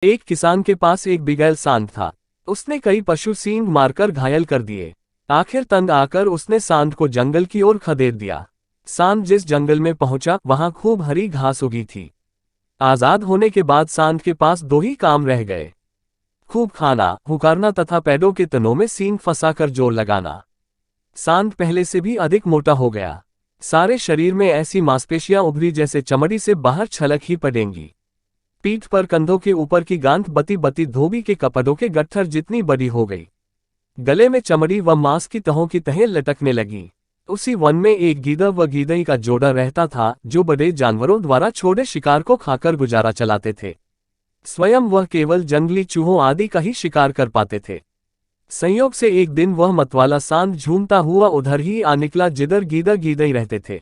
एक किसान के पास एक बिगैल सांड था। उसने कई पशु सींग मारकर घायल कर दिए। आखिर तंग आकर उसने सांड को जंगल की ओर खदेड़ दिया। सांड जिस जंगल में पहुंचा वहां खूब हरी घास उगी थी। आजाद होने के बाद सांड के पास दो ही काम रह गए, खूब खाना, हुकारना तथा पैरों के तनों में सींग फंसाकर जोर लगाना। सांड पहले से भी अधिक मोटा हो गया। सारे शरीर में ऐसी मांसपेशियां उभरी जैसे चमड़ी से बाहर छलक ही पड़ेंगी। पीठ पर कंधों के ऊपर की गांठ बती बती धोबी के कपड़ों के गट्ठर जितनी बड़ी हो गई। गले में चमड़ी व मांस की तहों की तहें लटकने लगी। उसी वन में एक गीदड़ व गीदई का जोड़ा रहता था जो बड़े जानवरों द्वारा छोड़े शिकार को खाकर गुजारा चलाते थे। स्वयं वह केवल जंगली चूहों आदि का ही शिकार कर पाते थे। संयोग से एक दिन वह मतवाला सांड झूमता हुआ उधर ही आ निकला जिधर गीदड़ गीदई रहते थे।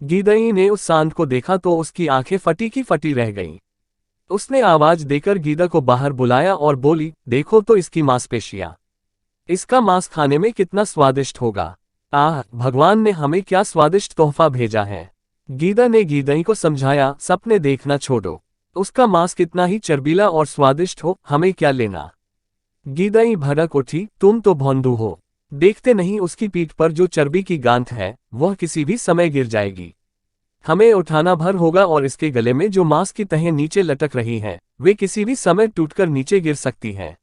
गीदई ने उस सांड को देखा तो उसकी आंखें फटी की फटी रह गईं। उसने आवाज देकर गीदड़ को बाहर बुलाया और बोली, देखो तो इसकी मांसपेशियां, इसका मांस खाने में कितना स्वादिष्ट होगा। आह, भगवान ने हमें क्या स्वादिष्ट तोहफा भेजा है। गीदड़ ने गीदई को समझाया, सपने देखना छोड़ो, उसका मांस कितना ही चर्बीला और स्वादिष्ट हो, हमें क्या लेना। गीदई भड़क उठी, तुम तो भोंदू हो, देखते नहीं उसकी पीठ पर जो चर्बी की गांठ है वह किसी भी समय गिर जाएगी। हमें उठाना भर होगा और इसके गले में जो मांस की तहें नीचे लटक रही हैं वे किसी भी समय टूटकर नीचे गिर सकती हैं।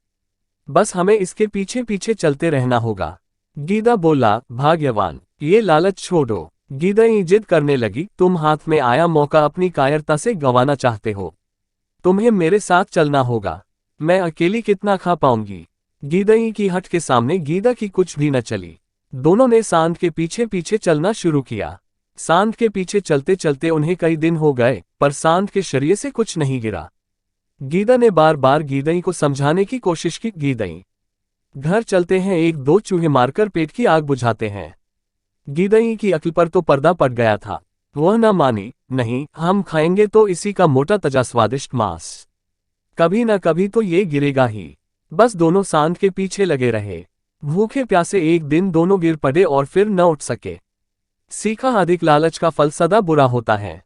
बस हमें इसके पीछे पीछे चलते रहना होगा। गीदड़ बोला, भाग्यवान, ये लालच छोड़ो। गीदड़ जिद करने लगी, तुम हाथ में आया मौका अपनी कायरता से गंवाना चाहते हो, तुम्हें मेरे साथ चलना होगा, मैं अकेली कितना खा पाऊंगी। गीदड़ की हट के सामने गीदड़ की कुछ भी न चली। दोनों ने सांड के पीछे पीछे चलना शुरू किया। सांड के पीछे चलते चलते उन्हें कई दिन हो गए पर सांड के शरीर से कुछ नहीं गिरा। गीदड़ ने बार बार गीदड़ को समझाने की कोशिश की, गीदड़, घर चलते हैं, एक दो चूहे मारकर पेट की आग बुझाते हैं। गीदड़ की अक्ल पर तो पर्दा पड़ गया था। वह न मानी, नहीं, हम खाएंगे तो इसी का मोटा तजा स्वादिष्ट मांस, कभी न कभी तो ये गिरेगा ही। बस दोनों सांड के पीछे लगे रहे। भूखे प्यासे एक दिन दोनों गिर पड़े और फिर न उठ सके। सीखा, अधिक लालच का फल सदा बुरा होता है।